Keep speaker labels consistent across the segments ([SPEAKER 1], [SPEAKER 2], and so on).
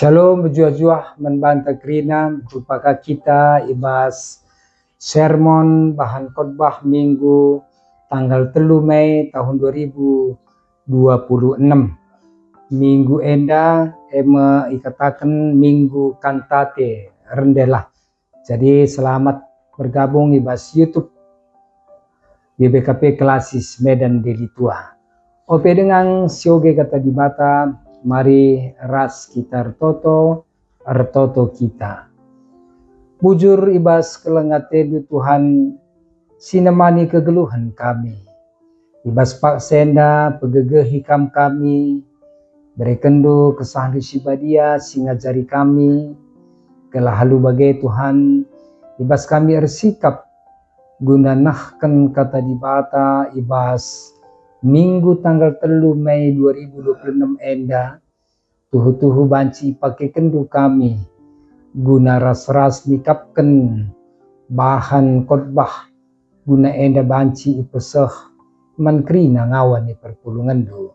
[SPEAKER 1] Shalom berjuah-juah membantah kerina merupakan kita ibas sermon bahan khotbah minggu tanggal 3 Mei tahun 2026. Minggu enda ikatakan minggu kantate rendelah. Jadi selamat bergabung ibas YouTube BBKP Klasis Medan Deli Tua. Ope dengan sioge kata di bata, mari ras kita ertoto kita. Bujur ibas kelengate Tuhan sinemani kegeluhan kami. Ibas pak senda pegege hikam kami, berekendu kesahdu sibadia singajari kami, kelah halu bagai Tuhan, ibas kami ersikap guna nahkan kata di bata ibas minggu tanggal 3 Mei 2026 enda tuhu-tuhu banci pakai kendu kami guna ras-ras nikapkan bahan khotbah guna enda banci ipeseh mankrina ngawan ni perpulungan do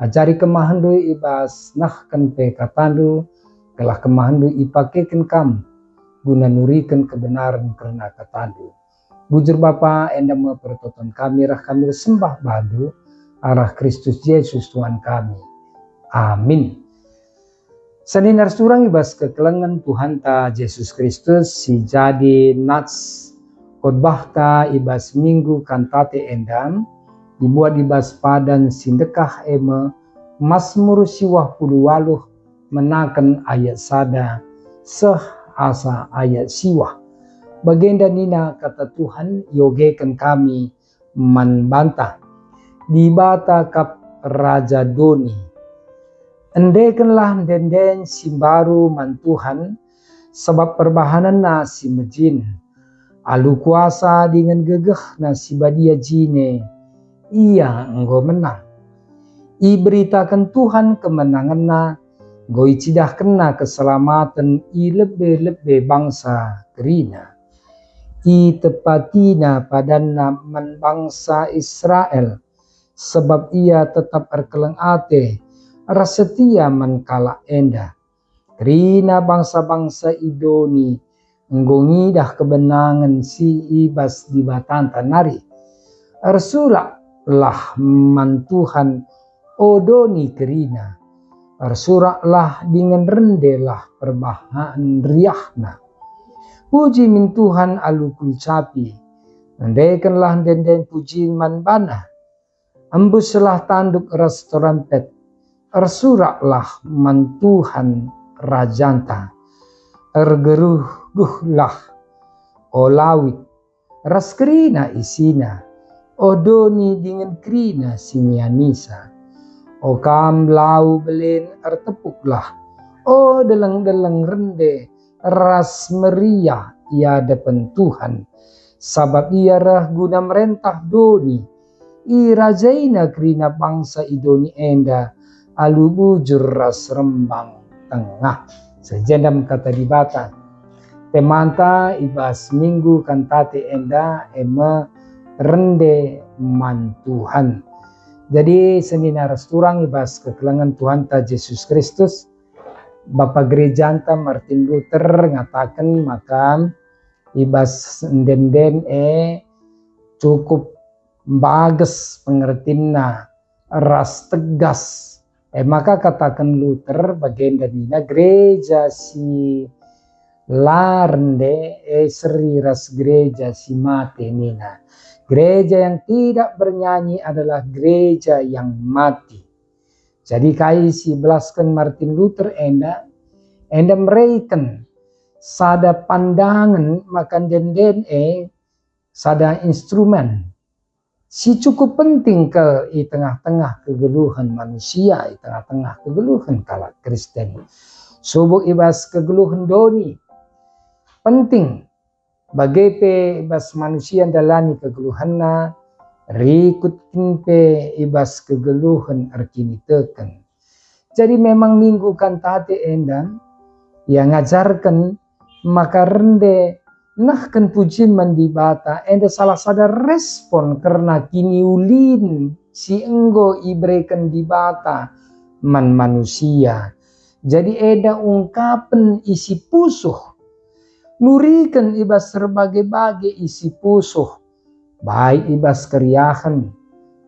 [SPEAKER 1] ajari kemahandu ibas nahkan pe katandu kelah kemahandu ipakaikan kam guna nurikan kebenaran karena katandu. Bujur Bapa enda mempertonton kami rah kami sembah badu arah Kristus Yesus Tuhan kami. Amin. Seninar surang ibas kekelengan Tuhan ta Yesus Kristus si jadi nats khotbah ta ibas minggu kantate endam dibuat ibas padan sindekah Mazmur siwah puluh waluh menakan ayat sada seh asa ayat siwah. Bagenda nina kata Tuhan yogekan kami membantah di bata kap Raja Doni. Endekanlah denden simbaru man Tuhan sebab perbahanan na si mejin. Alu kuasa dengan gegeh na si badia jine. Ia enggo menang. Iberitakan Tuhan kemenangan na. Goi cidah kena keselamatan i lebih-lebih bangsa kerina. I tepatina padanna man bangsa Israel sebab ia tetap erkeleng ate rasetia man kala enda kerina bangsa-bangsa idoni nggongidah kebenangan si ibas di batanta nari ersurak lah man Tuhan odoni kerina ersuraklah dengan rendelah perbahaan riahna. Puji min Tuhan alukul capi, andaikanlah denden puji man bana, embuslah tanduk ras trompet, ersuraklah man Tuhan rajanta, ergeruhlah o lawit, ras kerina isina, o doni dengan kerina sinyanisa, o kam lau belen ertepuklah, o deleng-deleng rende, ras meriah ia depan Tuhan sabab ia rah guna merentah doni i rajaina kerina bangsa idoni enda alu bujur ras rembang tengah sejendam kata di bata temanta ibas minggu kantate enda rende man Tuhan. Jadi seninar turang ibas kekelangan Tuhan ta Yesus Kristus Bapak Gereja anta Martin Luther ngatakan maka ibas denden cukup bagus pengertianna ras tegas maka katakan Luther bagian dari gereja si larende seri ras gereja si mati nina gereja yang tidak bernyanyi adalah gereja yang mati. Jadi kai si belaskan Martin Luther enda mereken sada pandangan makan denden sada instrumen si cukup penting ke i tengah-tengah kegeluhan manusia i tengah-tengah kegeluhan kala Kristen subuk ibas kegeluhan doni penting bagi pe ibas manusia dalani kegeluhanna rikutkin pe ibas kegeluhan arkini teken. Jadi memang minggu kantate endan yang ngajarkan maka rende nahkan pujian mandibata enda salah sada respon karena kini ulin si enggo ibrekan dibata man manusia Jadi eda ungkapan isi pusuh, nurikan ibas berbagai-bagai isi pusuh, baik ibas keriahan,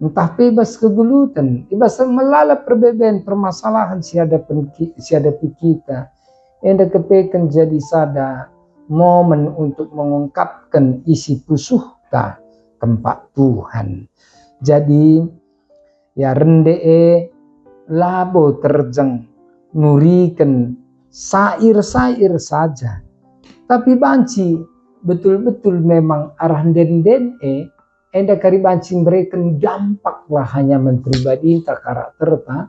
[SPEAKER 1] entah bebas kegelutan, ibas melalap perbedaan permasalahan siadapi kita. Enda kepekan jadi sada momen untuk mengungkapkan isi pusuh ta tempat Tuhan. Jadi ya rendee labo terjeng nurikan sair-sair saja. Tapi banci betul-betul memang arah den enda kari banci mereka dampak lah hanya menpribadi tak karakter ta,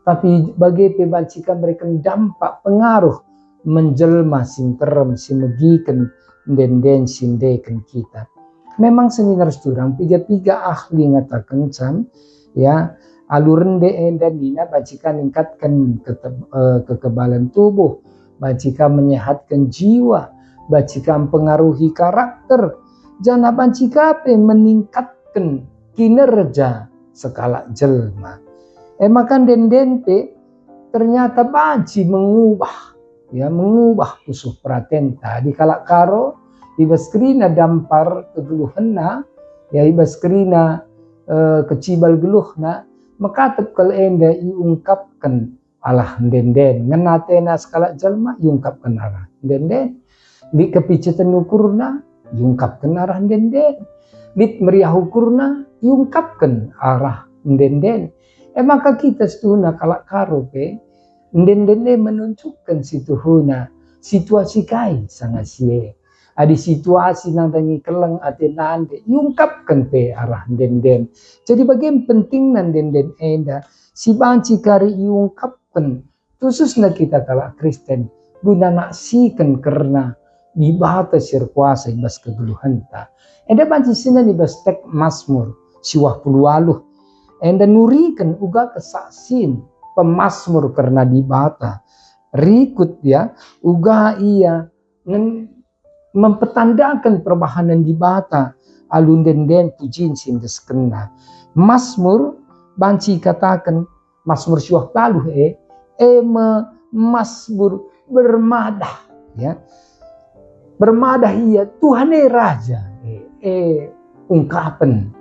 [SPEAKER 1] tapi bagi pebancikan mereka dampak pengaruh menjelma sinterem simegikan den sindekan kita. Memang seminar studang piga ahli ngatakan can ya alur dan dina bacikan meningkatkan kekebalan tubuh, bacikan menyehatkan jiwa, bacikan pengaruhi karakter, jana bancika meningkatkan kinerja skala jelma. Makan den ternyata banci mengubah pusuh pratenta di kalak karo ibaskrina dampar kegeluhna ya ibaskrina kecibal geluhna makatep kal enda iungkapkan alah den ngenatena skala jalma iungkapkan arah den di kepicetan ukurna iungkapkan arah den lit meriah ukurna iungkapkan arah den maka kita setuna kalak karo pe den menunjukkan situhuna situasi kai sangat sie adi situasi nang tangi keleng atenande iungkapkan pe arah den jadi bagian penting nan den enda si banci kari iungkapkan khususnya kita kalak Kristen guna naksikan karena di batas kuasa ibas kegeluhan ta enda banci sina di bastek Mazmur 20 enda nurikan uga kesaksin pemasmur karena di bata rikut ya uga ia mempertandakan perbahanan di bata alun den pujin sindes kena Mazmur banci katakan Mazmur 20 Mazmur bermadah ya bermadah ia Tuhan raja ungkapan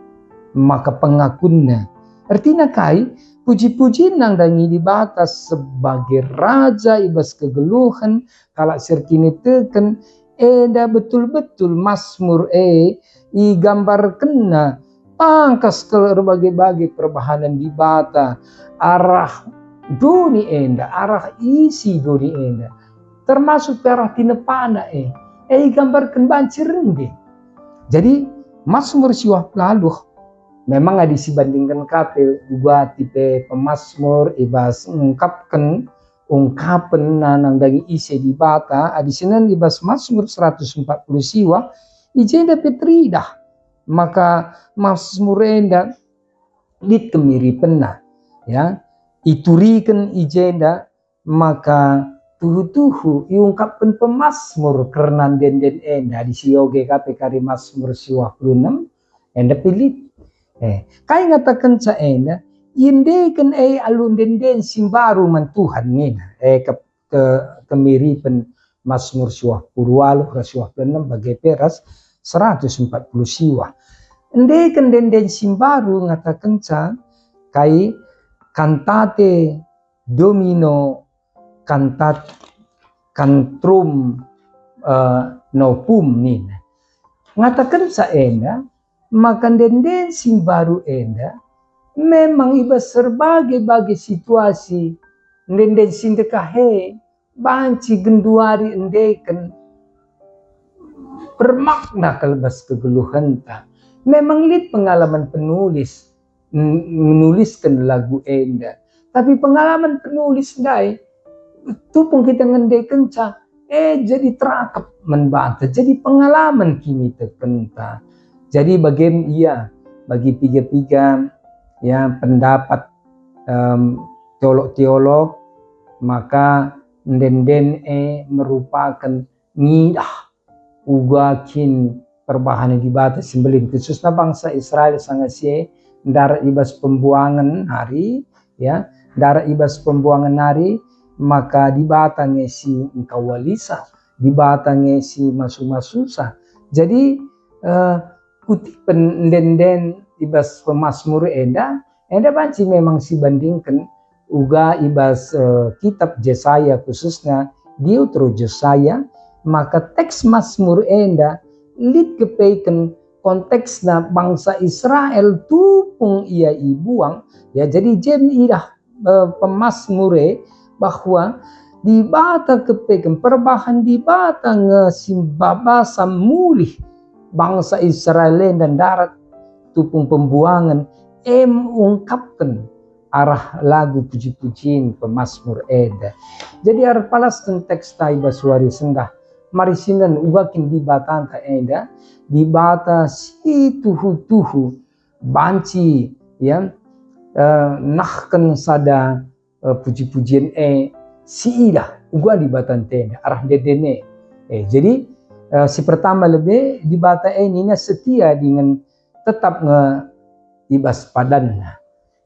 [SPEAKER 1] maka pengakunnya artinya kai puji-puji nang dangi di batas sebagai raja ibas kegeluhan kalak serkini teken eda betul-betul Mazmur gambar kena pangkas ke berbagai-bagai perbahanan di bata arah doni enda arah isi doni enda termasuk arah tinepana gambarkan banci rende. Jadi Mazmur 20 memang ada dibandingkan kate juga tipe pemazmur ibas ungkapan nang dagi isi di bata adisinan ibas Mazmur 140 siwa ijenda petridah maka Mazmur enda dit kemiri pena ya iturikan ijenda maka tuhu iungkapkan pemazmur karena den enda di sioge kate kari Mazmur 26 enda pilih kai ngatakan sa enda indekan alun den simbaru man Tuhan nina kemiripan Mazmur 26 bagai peras 140 siwa indekan den simbaru ngatakan sa kai kantate domino kantrum nopum nina ngatakan sa enda maka den simbaru enda memang ibas berbagai situasi den sindekahe banci genduari endeken bermakna kalbas kegeluhan ta memang lit pengalaman penulis menuliskan lagu enda tapi pengalaman penulis dai tupung kita ngendeken ca jadi terakap membata jadi pengalaman kini terkenta jadi bagi tiga ya pendapat teolog maka den merupakan ngidah ugakin perbahanan di batas sembelin khususnya bangsa Israel sangat sie darah ibas pembuangan hari ya darah ibas pembuangan hari maka di batangnya si engkau walisa, di batangnya si masu-masusa. Jadi kutipan den ibas Pemasmur enda banci memang si bandingkan uga ibas kitab Yesaya khususnya Deutero Yesaya, maka teks Mazmur enda lid kepeiken konteksna bangsa Israel tupung ia ibuang ya. Jadi jem idah Pemasmure bahwa di bata kepeiken perbahan di bata ngesimbabasa mulih bangsa Israel dan darat tupung pembuangan ungkapkan arah lagu puji-pujiin Pemasmur eda. Jadi arah palas teks tai basuari sendah marisinan ugakin di batanta eda di bata si tuhu banci ya nahkan sada puji-pujian si idah uga di batanta eda arah dedene jadi si pertama lebih di bata ini setia dengan tetap ibas padan.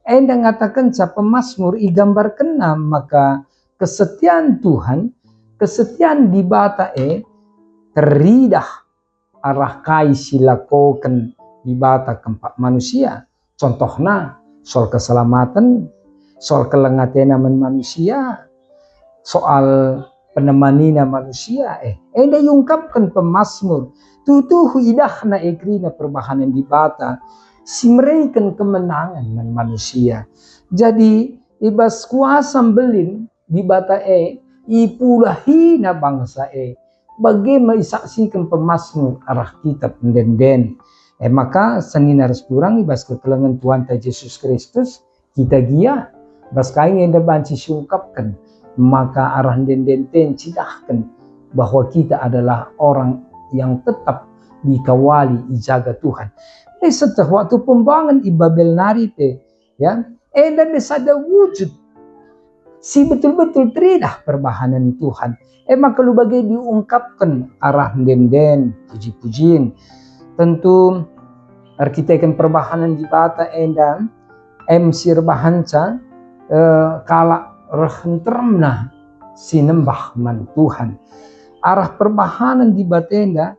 [SPEAKER 1] Enda ngatakan sa Pemasmur igambarkan maka kesetiaan Tuhan, kesetiaan di bata teridah arah kai silakokan di bata keempat manusia. Contohnya soal keselamatan, soal kelengatena manusia, soal penemanina manusia enda yungkapkan Pemasmur tutuhu idahna ekrina perbahanan di bata si mereka kemenangan man manusia. Jadi ibas kuasa belin di bata ipulahina bangsa bagaimana isaksikan Pemasmur arah kitab den maka seninar kurang ibas ketelengan Tuhan Yesus Kristus kita gia bas kain enda banci sungkapkan maka arah den cidahkan bahwa kita adalah orang yang tetap dikawali ijaga Tuhan. Setelah waktu pembangunan Babel narite ya dan desada wujud si betul-betul teridah perbahanan Tuhan maka lu bagai diungkapkan arah den puji-pujiin tentu arkiteken perbahanan di bata dan sir bahanca kala rehentermna sinembah man Tuhan arah perbahanan di batenda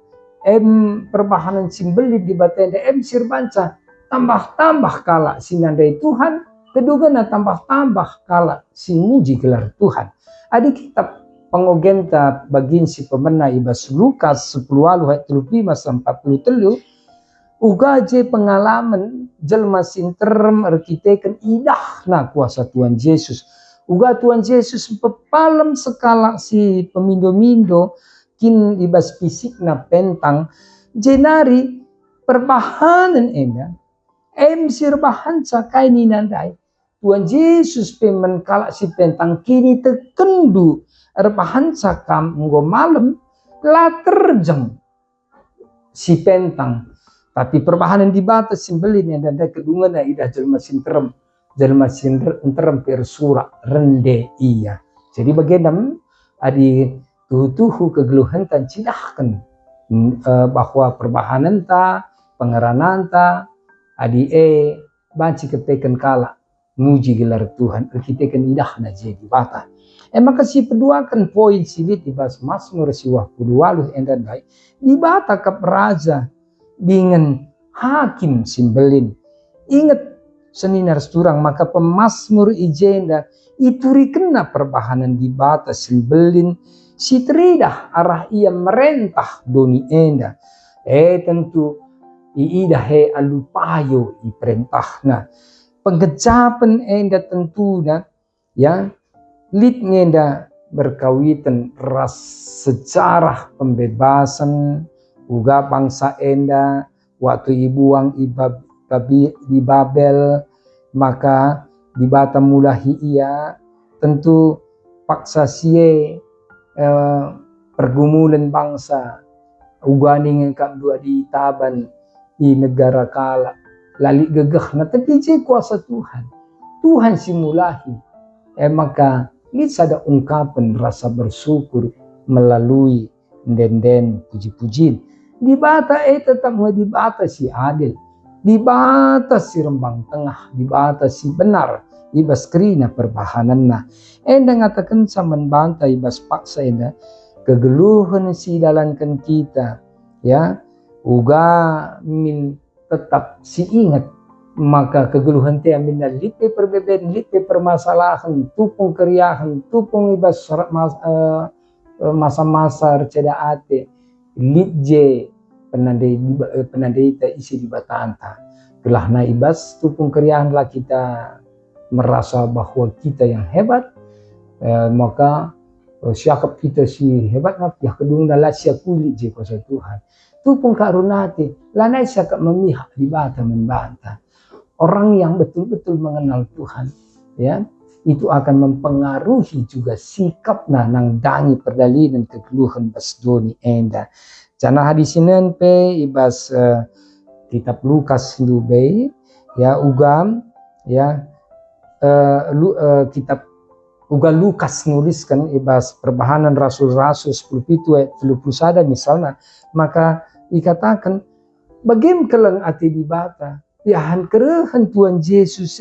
[SPEAKER 1] perbahanan simbelit di batenda sir banca tambah-tambah kala sinandai Tuhan kedua tambah-tambah kala simuji gelar Tuhan. Adi kitab pengogenta bagin si pemena ibas Lukas 10 ayat 35-43 uga je pengalaman jelma sinterem arkiteken idahna kuasa Tuhan Yesus. Uga Tuhan Yesus pepalem sekala si pemindo-mindo kin ibas fisikna pentang jenari perbahanan enda sir bahansa kaini nandai Tuhan Yesus pemen kala si pentang kini tekendu erbahansa kam nggo malam la terjeng si pentang tapi perbahanan di batas simbelin dan kedungan idah jelma sinterem persura rende iya. Jadi bagaimana adi tuhu kegeluhan tan cidahkan bahwa perbahanan ta pengeranan ta adi banci kepeken kala muji gelar Tuhan kita kan idahna jadi bata maka si peduakan poin silit ibas Mazmur siwah kudualuh endan baik di bata kap raja dengan hakim simbelin ingat seninar sturang maka Pemasmur ijenda ituri kena perbahanan di bata simbelin si teridah arah ia merentah doni enda tentu iidah alupayo iperentahna penggejapan enda tentuna ya lid ngenda berkawitan ras sejarah pembebasan uga bangsa enda waktu ibuang di Babel maka di bata mulahi ia tentu paksa sie pergumulan bangsa ugani ngengkap dua di taban di negara kala lali gegah na tapi je kuasa Tuhan simulahi maka ini ada ungkapan rasa bersyukur melalui den puji-pujian di bata tetap di bata si adil dibatasi rembang tengah, dibatasi benar ibas kerina perbahananna. Enda ngatakan saman banta ibas paksa enda kegeluhan si dalankan kita, ya uga min tetap si ingat maka kegeluhan te amin lipe perbeben, lipe permasalahan, tupung keriahan, tupung ibas masa-masa receda ate, litje penandai ta isi di batanta. Telah na ibas tupung keriahan lah kita merasa bahwa kita yang hebat, maka syakap kita si hebat na pihak kedung dalah sia kulit je kuasa Tuhan. Tupung karunati, lanai syakap memihak di bata membantah. Orang yang betul-betul mengenal Tuhan, ya, itu akan mempengaruhi juga sikap nang dangi perdali dan kegeluhan basdoni enda. Jana hadisinen pe ibas kitab Lukas lube, ya ugam, ya kitab uga Lukas nuliskan ibas perbahanan rasul-rasul 10:21 misalnya, maka dikatakan bagim keleng ati di bata yahan kerehan Tuhan Yesus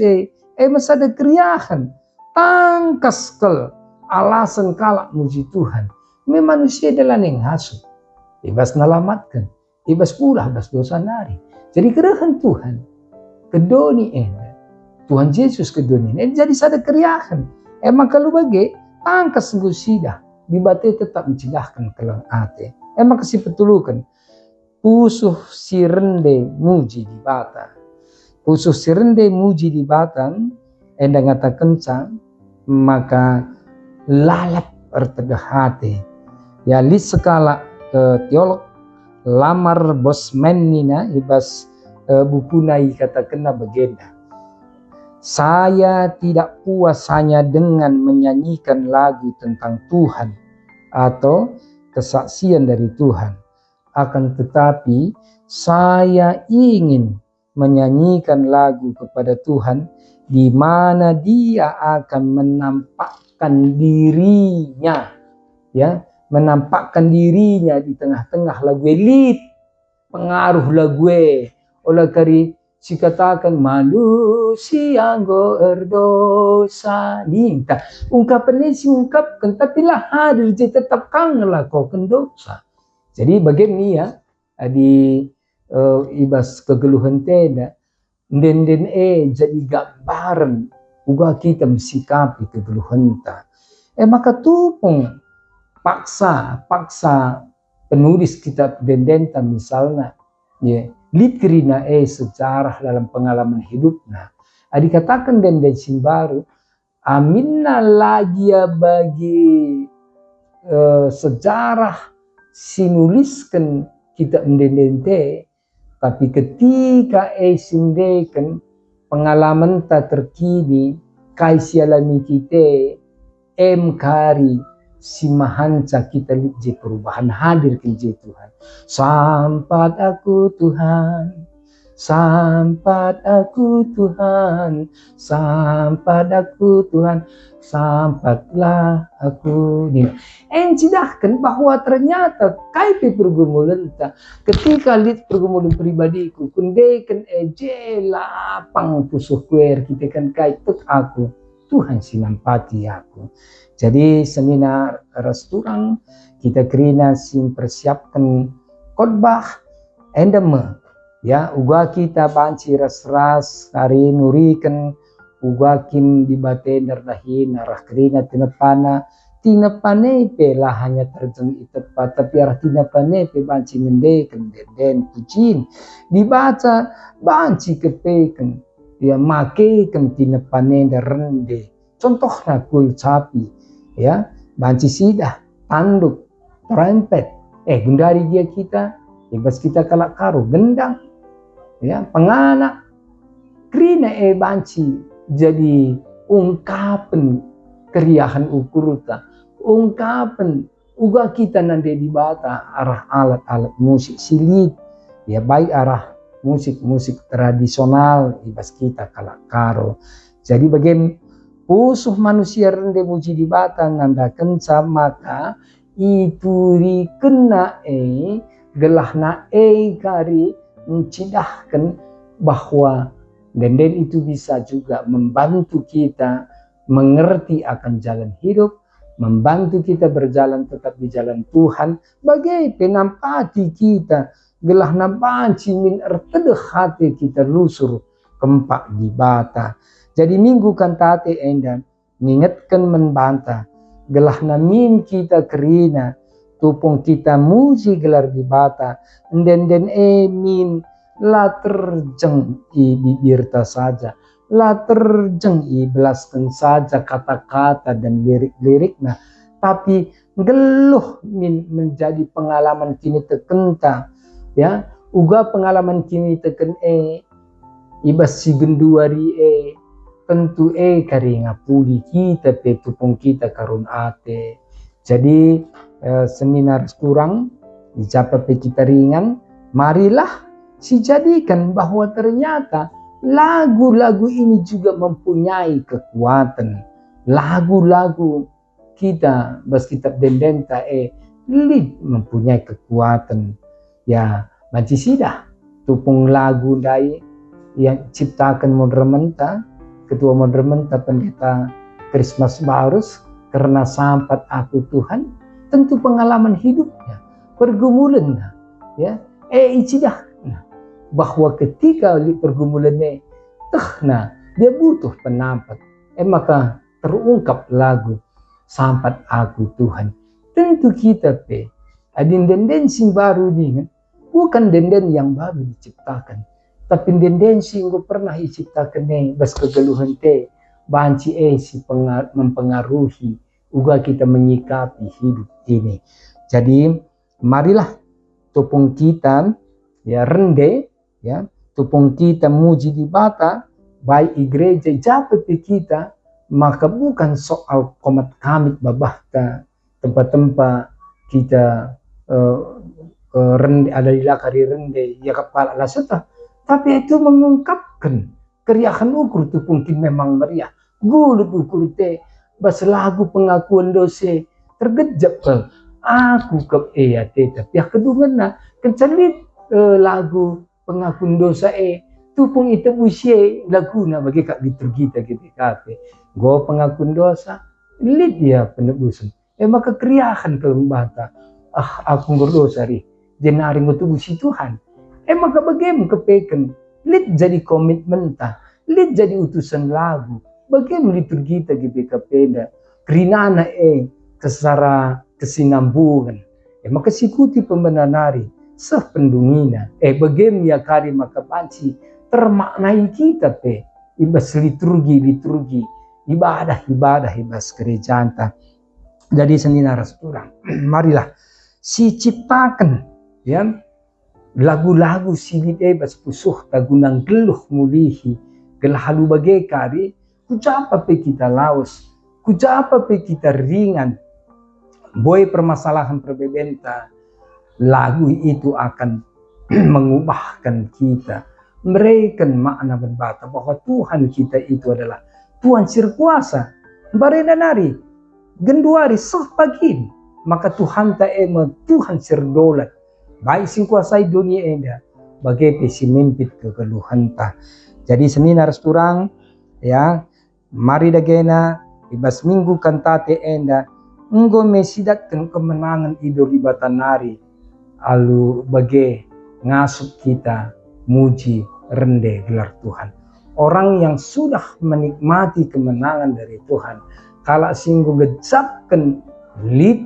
[SPEAKER 1] masada keriahan tangkas kel alasan kalak muji Tuhan me manusia adalah yang hasut ibas nalamatkan ibas pula bas dosa nari. Jadi kerehan Tuhan kedoni Tuhan Yesus kedoni jadi sada keriahan emang kalau bagi tangkas sida dibate tetap mencegahkan keleng ate emang kasih petulukan pusuh si rende muji di bata. Pusuh si rende muji di batan enda ngata kencang maka lalap ertedahate. Ya lis sekala teolog lamar bosmen nina ibas bukunai kata kena begenda. Saya tidak puas hanya dengan menyanyikan lagu tentang Tuhan atau kesaksian dari Tuhan. Akan tetapi saya ingin menyanyikan lagu kepada Tuhan di mana Dia akan menampakkan dirinya, ya, menampakkan dirinya di tengah-tengah lagu elit, pengaruh lagu oleh kari si katakan manusia berdosa ninta ungkapan si ungkapkan tapi lah hadir je tetap kangelah kau kendosa. Jadi bagaimana ya di ibas kegeluhan teda den jadi gambaran uga kita mensikapi kegeluhan ta. Maka tupung paksa penulis kitab dendenta misalnya ya litrina sejarah dalam pengalaman hidupnya. Dikatakan denden simbaru aminna lagi ya bagi sejarah sinuliskan kita mendendente tapi ketika sindekan pengalaman tak terkini kai sialami kita kari si mahanca kita je perubahan hadir ke je Tuhan sampat aku Tuhan sampat aku Tuhan sampat aku Tuhan sampatlah aku nih. Encidahkan bahwa ternyata kaipi pergumulan ta ketika lihat pergumulan pribadiku kundekan lapang pusuh kuer kita kan kaituk aku Tuhan sinampati aku. Jadi seminar restoran kita kerina sim persiapkan khotbah endeme ya uga kita banci ras-ras hari nurikan uga kim dibate dardahin arah kerina tinapane pe lah hanya terjeng itepat tapi arah tinapane pe banci mende den pucin dibaca banci kepeken ya make kem tinapane rende contohnya kul sapi ya banci sidah tanduk trompet gundari dia kita ibas kita kalak karo gendang ya penganak krina banci jadi ungkapan keriahan ukurta ungkapan uga kita nanti di bata arah alat-alat musik silit ya baik arah musik tradisional ibas kita kalak karo. Jadi bagian pusuh manusia rende muji di bata nanda kenca maka itu dikena gelahna kari mencidahkan bahwa denden itu bisa juga membantu kita mengerti akan jalan hidup, membantu kita berjalan tetap di jalan Tuhan, bagai penampati kita gelah na banci min ertedeh hati kita lusur kempak di bata. Jadi minggu kantate enda mengingatkan membantah gelah na min kita kerina tupung kita muji gelar di bata den min la terjeng i bibirta saja, la terjeng i belaskan saja kata-kata dan lirik-liriknya, tapi geluh menjadi pengalaman kini tekenta, ya uga pengalaman kini teken ibas si genduari tentu kari ngapuli kita pe tupung kita karun ate. Jadi seminar kurang dijapa pe kita ringan, marilah si jadikan bahwa ternyata lagu-lagu ini juga mempunyai kekuatan. Lagu-lagu kita bas kitab dendenta mempunyai kekuatan. Ya, manci sidah tupung lagu dai yang ciptakan Modramenta, ketua Modramenta pendeta Christmas Barus, karena sampat aku Tuhan, tentu pengalaman hidupnya, pergumulannya, ya, icidah bahwa ketika pergumulannya dia butuh penampat, maka terungkap lagu sampat aku Tuhan. Tentu kita adin denden sing baru nih, bukan denden yang baru diciptakan, tapi denden sing pernah diciptakan bas kegeluhan banci si mempengaruhi uga kita menyikapi hidup ini. Jadi marilah tupung kita ya rende, ya tupung kita muji di bata baik gereja japet kita, maka bukan soal komat kamit babahta tempat-tempat kita rende ada di lakari rende ya kepala laseta, tapi itu mengungkapkan keriahan ukur tupung kita memang meriah gulut ukur bas lagu pengakuan dosa tergejap aku ke tapi ya kedungan kencalit lagu pengakuan dosa tupung itu usia lagu na bagi kak liturgi kita go pengakuan dosa lid dia penebusan maka keriahan kelembata aku berdosa jenari ngutubusi Tuhan maka bagaimana kepeken lid jadi komitmen lid jadi utusan lagu bagaimana liturgi kita peda kerinana kesara kesinambungan maka sikuti pembenanari seh pendungina bagaimana ya kari maka panci termaknai kita ibas liturgi ibadah ibas kerajaan. Jadi seninar kurang marilah si ciptakan ya lagu-lagu si bas pusuh tagunang geluh mulihi gelahalu bagai kari kujapa kita laos, kujapa kita ringan, boy permasalahan perbebenta, lagu itu akan mengubahkan kita, memberikan makna berbata bahwa Tuhan kita itu adalah Tuhan sirkuasa, barena nari, genduari soh pagin, maka Tuhan Tuhan sirdolat, baik sing kuasai dunia enda, bagai pesimimpit kegeluhan ta. Jadi seminar kurang ya. Mari dagena ibas minggu kantate enda enggo mesidatkan kemenangan idul ibatan nari alu bagai ngasup kita muji rende gelar Tuhan. Orang yang sudah menikmati kemenangan dari Tuhan kalau singgu gejapkan lid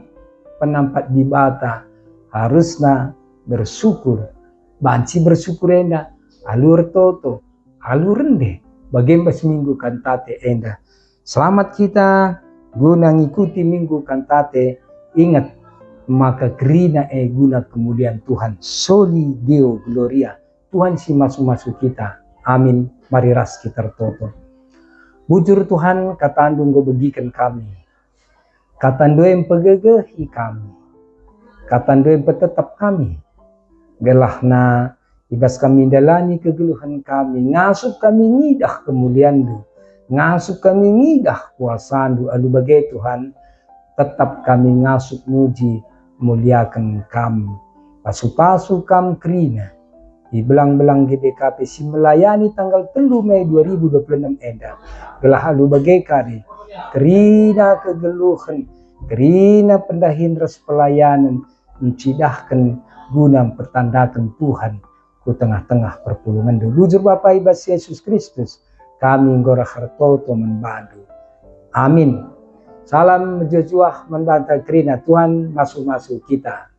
[SPEAKER 1] penampat di bata harusnya bersyukur banci bersyukur enda alur toto alur rende bagaimana minggu kantate enda. Selamat kita guna ngikuti minggu kantate, ingat maka gerina guna kemuliaan Tuhan. Soli Deo Gloria. Tuhan si masuk-masuk kita. Amin. Mari ras kita toto. Bujur Tuhan katandung go begikan kami. Katando yang pegegehi kami. Katando yang petetap kami. Gelahna ibas kami dalani kegeluhan kami, ngasup kami ngidah kemuliaan-Mu, ngasup kami ngidah kuasaan-Mu, alu bagai Tuhan, tetap kami ngasup muji, muliakan kami, pasu-pasu kam kerina, di belang-belang GBKP si melayani tanggal 3 Mei 2026 eda gelah halu bagai kari kerina kegeluhan kerina pendahin res pelayanan mencidahkan guna pertandakan Tuhan ku tengah-tengah perpulungan dulu Bapak Ibas Yesus Kristus kami ngora hartoto membadu amin. Salam jejuah membantah kerina Tuhan masuk-masuk kita.